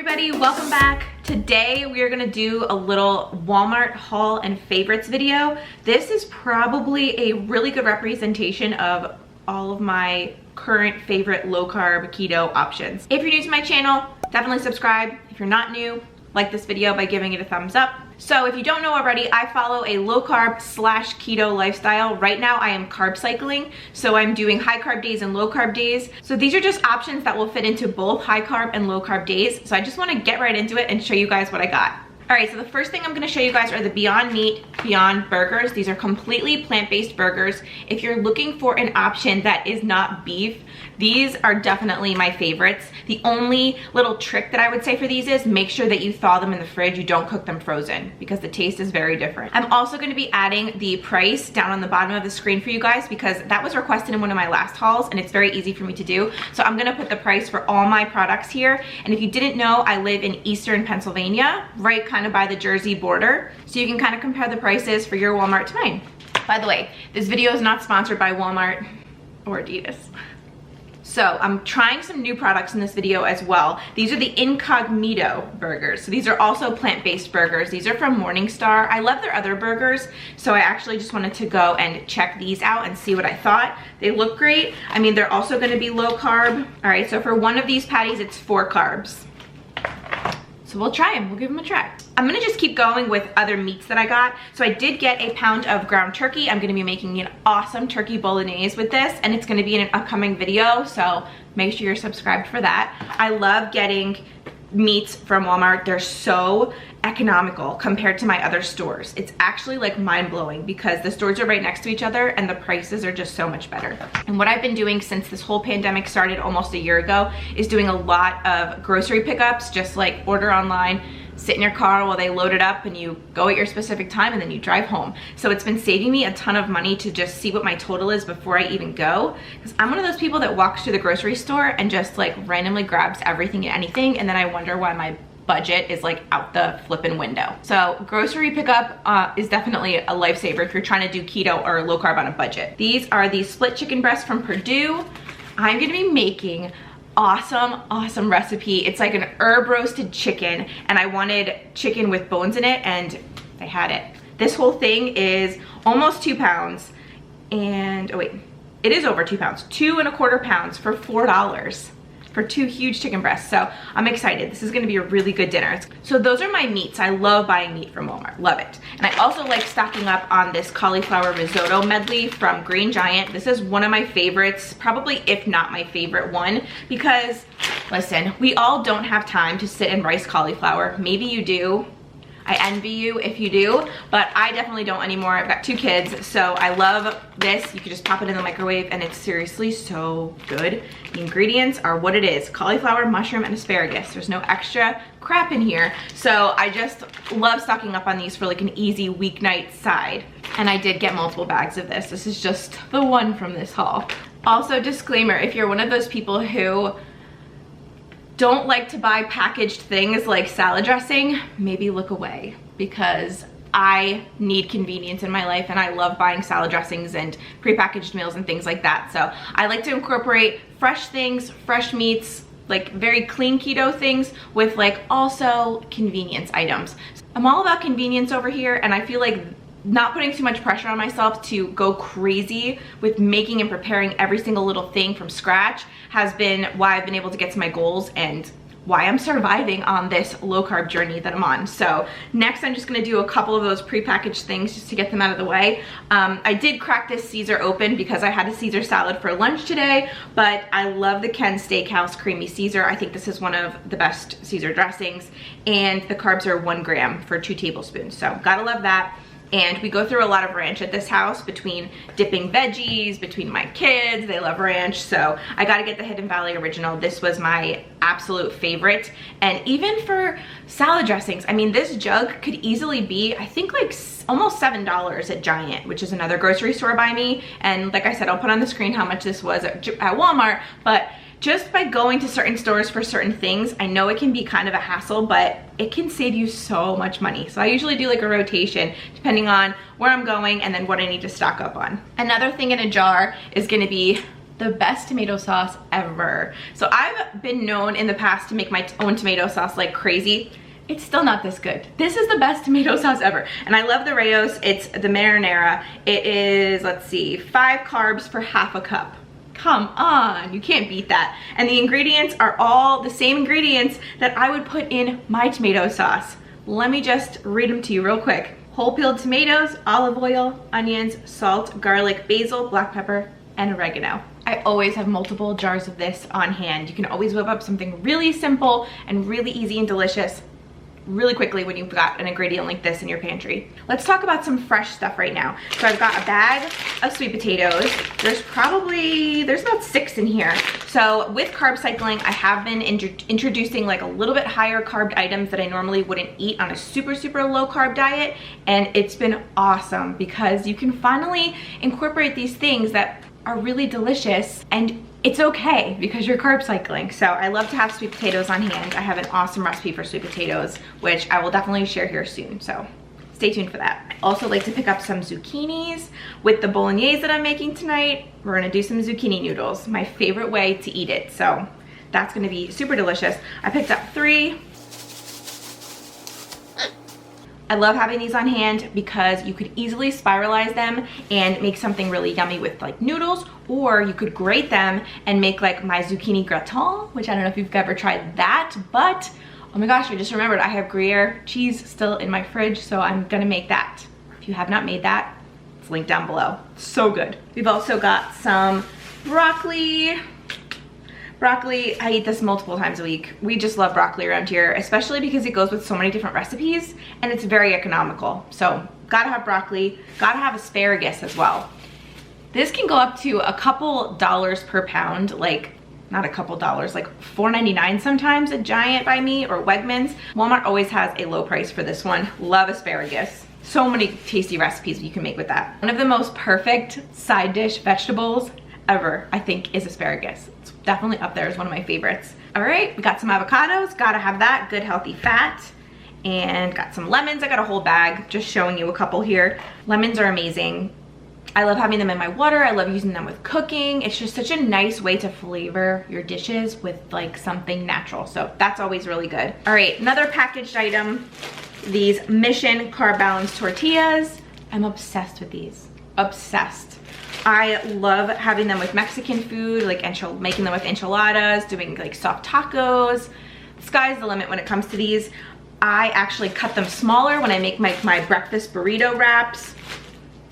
everybody, welcome back. Today we are gonna do a little Walmart haul and favorites video. This is probably a really good representation of all of my current favorite low carb keto options. If you're new to my channel, definitely subscribe. If you're not new, like this video by giving it a thumbs up. So if you don't know already, I follow a low carb / keto lifestyle. Right now I am carb cycling, so I'm doing high carb days and low carb days. So these are just options that will fit into both high carb and low carb days. So I just wanna get right into it and show you guys what I got. All right, so the first thing I'm gonna show you guys are the Beyond Meat Beyond Burgers. These are completely plant-based burgers. If you're looking for an option that is not beef, these are definitely my favorites. The only little trick that I would say for these is make sure that you thaw them in the fridge, you don't cook them frozen, because the taste is very different. I'm also gonna be adding the price down on the bottom of the screen for you guys because that was requested in one of my last hauls and it's very easy for me to do. So I'm gonna put the price for all my products here. And if you didn't know, I live in Eastern Pennsylvania, right kind of by the Jersey border. So you can kind of compare the prices for your Walmart to mine. By the way, this video is not sponsored by Walmart or Adidas. So I'm trying some new products in this video as well. These are the Incogmeato Burgers. So these are also plant-based burgers. These are from Morningstar. I love their other burgers, so I actually just wanted to go and check these out and see what I thought. They look great. I mean, they're also gonna be low carb. All right, so for one of these patties, it's 4 carbs. So we'll try them, we'll give them a try. I'm gonna just keep going with other meats that I got. So I did get a pound of ground turkey. I'm gonna be making an awesome turkey bolognese with this, and it's gonna be in an upcoming video, so make sure you're subscribed for that. I love getting meats from Walmart. They're so economical compared to my other stores. It's actually like mind-blowing because the stores are right next to each other and the prices are just so much better. And what I've been doing since this whole pandemic started almost a year ago is doing a lot of grocery pickups, just like order online, sit in your car while they load it up and you go at your specific time and then you drive home. So it's been saving me a ton of money to just see what my total is before I even go. Because I'm one of those people that walks to the grocery store and just like randomly grabs everything and anything, and then I wonder why my budget is like out the flipping window. So grocery pickup is definitely a lifesaver if you're trying to do keto or low carb on a budget. These are the split chicken breasts from Perdue. I'm gonna be making awesome recipe. It's like an herb roasted chicken, and I wanted chicken with bones in it and I had it. This whole thing is almost 2 pounds, and oh wait, it is over 2 pounds, 2¼ pounds for $4 for 2 huge chicken breasts. So I'm excited. This is gonna be a really good dinner. So those are my meats. I love buying meat from Walmart, love it. And I also like stocking up on this cauliflower risotto medley from Green Giant. This is one of my favorites, probably if not my favorite one, because listen, we all don't have time to sit and rice cauliflower. Maybe you do. I envy you if you do, but I definitely don't anymore. I've got 2 kids, so I love this. You can just pop it in the microwave and it's seriously so good. The ingredients are what it is: cauliflower, mushroom, and asparagus. There's no extra crap in here. So I just love stocking up on these for like an easy weeknight side. And I did get multiple bags of this. This is just the one from this haul. Also, disclaimer, if you're one of those people who don't like to buy packaged things like salad dressing, maybe look away, because I need convenience in my life and I love buying salad dressings and prepackaged meals and things like that. So I like to incorporate fresh things, fresh meats, like very clean keto things with like also convenience items. I'm all about convenience over here, and I feel like not putting too much pressure on myself to go crazy with making and preparing every single little thing from scratch has been why I've been able to get to my goals and why I'm surviving on this low carb journey that I'm on. So next I'm just gonna do a couple of those prepackaged things just to get them out of the way. I did crack this Caesar open because I had a Caesar salad for lunch today, but I love the Ken Steakhouse Creamy Caesar. I think this is one of the best Caesar dressings, and the carbs are 1 gram for 2 tablespoons. So gotta love that. And we go through a lot of ranch at this house, between dipping veggies, between my kids, they love ranch. So I gotta get the Hidden Valley Original. This was my absolute favorite. And even for salad dressings, I mean, this jug could easily be, I think like almost $7 at Giant, which is another grocery store by me. And like I said, I'll put on the screen how much this was at Walmart, but just by going to certain stores for certain things, I know it can be kind of a hassle, but it can save you so much money. So I usually do like a rotation depending on where I'm going and then what I need to stock up on. Another thing in a jar is gonna be the best tomato sauce ever. So I've been known in the past to make my own tomato sauce like crazy. It's still not this good. This is the best tomato sauce ever. And I love the Raos. It's the marinara. It is, let's see, 5 carbs per half a cup. Come on, you can't beat that. And the ingredients are all the same ingredients that I would put in my tomato sauce. Let me just read them to you real quick. Whole peeled tomatoes, olive oil, onions, salt, garlic, basil, black pepper, and oregano. I always have multiple jars of this on hand. You can always whip up something really simple and really easy and delicious really quickly when you've got an ingredient like this in your pantry. Let's talk about some fresh stuff right now. So I've got a bag of sweet potatoes. There's about 6 in here. So with carb cycling, I have been introducing like a little bit higher carb items that I normally wouldn't eat on a super low carb diet. And it's been awesome because you can finally incorporate these things that are really delicious, and it's okay because you're carb cycling. So I love to have sweet potatoes on hand. I have an awesome recipe for sweet potatoes, which I will definitely share here soon. So stay tuned for that. I also like to pick up some zucchinis. With the bolognese that I'm making tonight, we're gonna do some zucchini noodles, my favorite way to eat it. So that's gonna be super delicious. I picked up 3. I love having these on hand because you could easily spiralize them and make something really yummy with like noodles, or you could grate them and make like my zucchini gratin, which I don't know if you've ever tried that, but oh my gosh, I just remembered I have Gruyere cheese still in my fridge, so I'm gonna make that. If you have not made that, it's linked down below. So good. We've also got some broccoli. Broccoli, I eat this multiple times a week. We just love broccoli around here, especially because it goes with so many different recipes and it's very economical. So gotta have broccoli, gotta have asparagus as well. This can go up to a couple dollars per pound, like not a couple dollars, like $4.99 sometimes at Giant by me or Wegmans. Walmart always has a low price for this one. Love asparagus. So many tasty recipes you can make with that. One of the most perfect side dish vegetables ever, I think, is asparagus. It's definitely up there as one of my favorites. All right, we got some avocados, gotta have that, good healthy fat. And got some lemons, I got a whole bag, just showing you a couple here. Lemons are amazing. I love having them in my water, I love using them with cooking. It's just such a nice way to flavor your dishes with like something natural. So that's always really good. All right, another packaged item, these Mission Carb Balanced Tortillas. I'm obsessed with these, obsessed. I love having them with Mexican food, like making them with enchiladas, doing like soft tacos. The sky's the limit when it comes to these. I actually cut them smaller when I make my breakfast burrito wraps.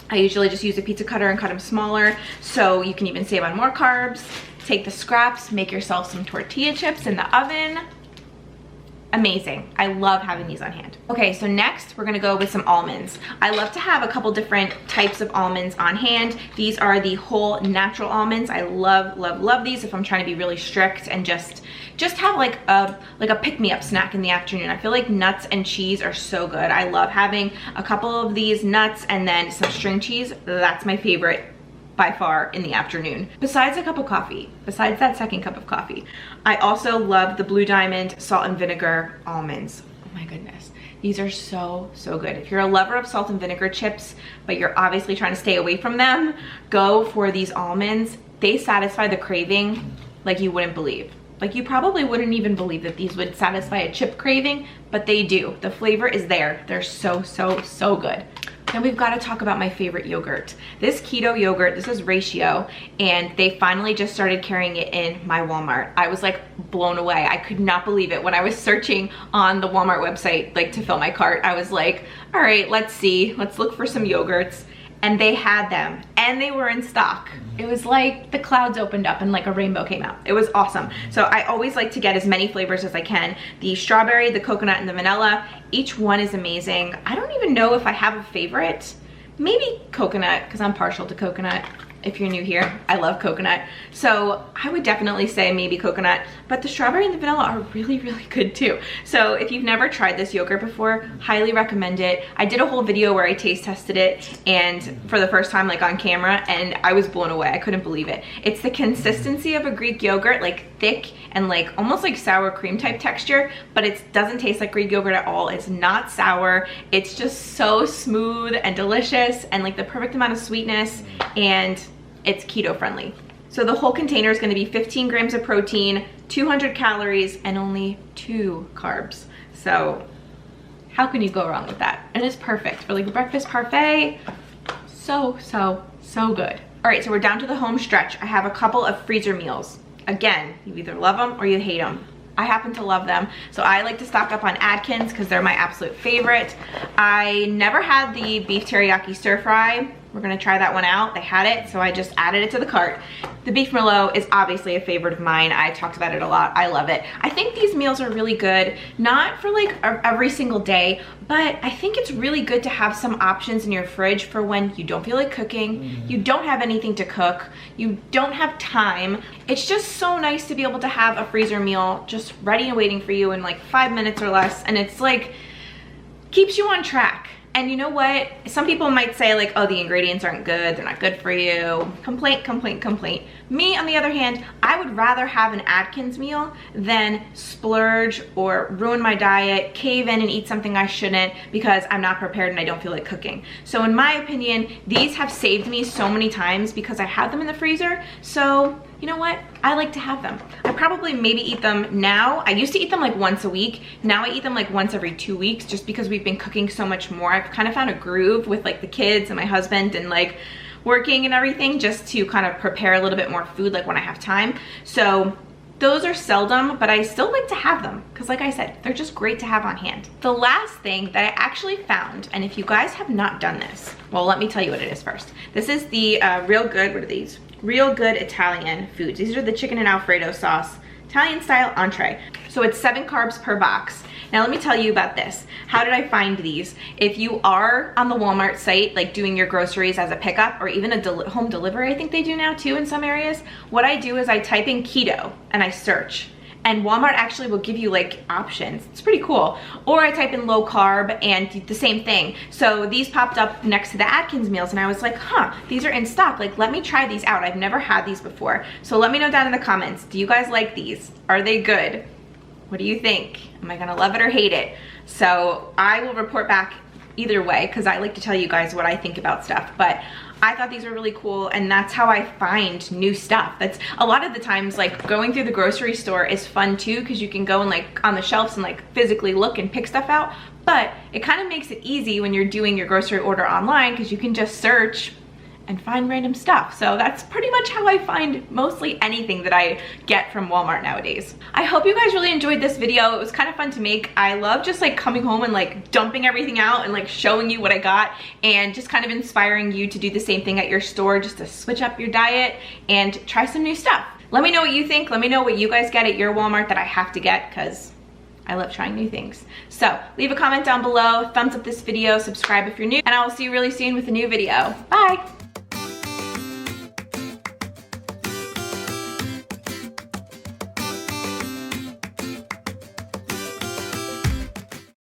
I usually just use a pizza cutter and cut them smaller, so you can even save on more carbs. Take the scraps, make yourself some tortilla chips in the oven. Amazing. I love having these on hand. Okay, so next we're gonna go with some almonds. I love to have a couple different types of almonds on hand. These are the whole natural almonds. I love these if I'm trying to be really strict and just have like a pick-me-up snack in the afternoon. I feel like nuts and cheese are so good. I love having a couple of these nuts and then some string cheese. That's my favorite by far in the afternoon. Besides a cup of coffee, besides that second cup of coffee. I also love the Blue Diamond salt and vinegar almonds. Oh my goodness. These are so good. If you're a lover of salt and vinegar chips, but you're obviously trying to stay away from them, go for these almonds. They satisfy the craving like you wouldn't believe. Like you probably wouldn't even believe that these would satisfy a chip craving, but they do. The flavor is there. They're so good. Then we've got to talk about my favorite yogurt. This keto yogurt, this is Ratio, and they finally just started carrying it in my Walmart. I was like blown away. I could not believe it. When I was searching on the Walmart website, like to fill my cart, I was like, all right, let's see. Let's look for some yogurts. And they had them, and they were in stock. It was like the clouds opened up and like a rainbow came out. It was awesome. So I always like to get as many flavors as I can. The strawberry, the coconut, and the vanilla. Each one is amazing. I don't even know if I have a favorite. Maybe coconut, because I'm partial to coconut. If you're new here, I love coconut. So I would definitely say maybe coconut, but the strawberry and the vanilla are really good too. So if you've never tried this yogurt before, highly recommend it. I did a whole video where I taste tested it and for the first time like on camera, and I was blown away. I couldn't believe it. It's the consistency of a Greek yogurt, like thick and like almost like sour cream type texture, but it doesn't taste like Greek yogurt at all. It's not sour. It's just so smooth and delicious and like the perfect amount of sweetness, and it's keto friendly. So the whole container is gonna be 15 grams of protein, 200 calories, and only 2 carbs. So how can you go wrong with that? And it's perfect for like a breakfast parfait. So, so, so good. All right, so we're down to the home stretch. I have a couple of freezer meals. Again, you either love them or you hate them. I happen to love them. So I like to stock up on Atkins because they're my absolute favorite. I never had the beef teriyaki stir fry. We're gonna try that one out. They had it, so I just added it to the cart. The beef merlot is obviously a favorite of mine. I talked about it a lot. I love it. I think these meals are really good, not for like every single day, but I think it's really good to have some options in your fridge for when you don't feel like cooking, you don't have anything to cook, you don't have time. It's just so nice to be able to have a freezer meal just ready and waiting for you in like 5 minutes or less, and it's like, keeps you on track. And you know what? Some people might say like, oh, the ingredients aren't good, they're not good for you. Complaint, complaint, complaint. Me, on the other hand, I would rather have an Atkins meal than splurge or ruin my diet, cave in and eat something I shouldn't because I'm not prepared and I don't feel like cooking. So in my opinion, these have saved me so many times because I have them in the freezer. So you know what? I like to have them. I probably maybe eat them now. I used to eat them like once a week. Now I eat them like once every 2 weeks just because we've been cooking so much more. I've kind of found a groove with like the kids and my husband and like working and everything just to kind of prepare a little bit more food like when I have time. So those are seldom, but I still like to have them because like I said, they're just great to have on hand. The last thing that I actually found, and if you guys have not done this, well, let me tell you what it is first. This is the Real Good, what are these? Real Good Italian foods. These are the chicken and Alfredo sauce, Italian style entree. So it's 7 carbs per box. Now let me tell you about this. How did I find these? If you are on the Walmart site, like doing your groceries as a pickup or even a home delivery, I think they do now too in some areas, what I do is I type in keto and I search. And Walmart actually will give you like options. It's pretty cool. Or I type in low carb and the same thing. So these popped up next to the Atkins meals and I was like, huh, these are in stock. Like, let me try these out. I've never had these before. So let me know down in the comments. Do you guys like these? Are they good? What do you think? Am I gonna love it or hate it? So I will report back either way because I like to tell you guys what I think about stuff. But I thought these were really cool and that's how I find new stuff. That's a lot of the times like going through the grocery store is fun too because you can go and like on the shelves and like physically look and pick stuff out. But it kind of makes it easy when you're doing your grocery order online because you can just search and find random stuff. So that's pretty much how I find mostly anything that I get from Walmart nowadays. I hope you guys really enjoyed this video. It was kind of fun to make. I love just like coming home and like dumping everything out and like showing you what I got and just kind of inspiring you to do the same thing at your store, just to switch up your diet and try some new stuff. Let me know what you think. Let me know what you guys get at your Walmart that I have to get because I love trying new things. So leave a comment down below, thumbs up this video, subscribe if you're new, and I will see you really soon with a new video. Bye.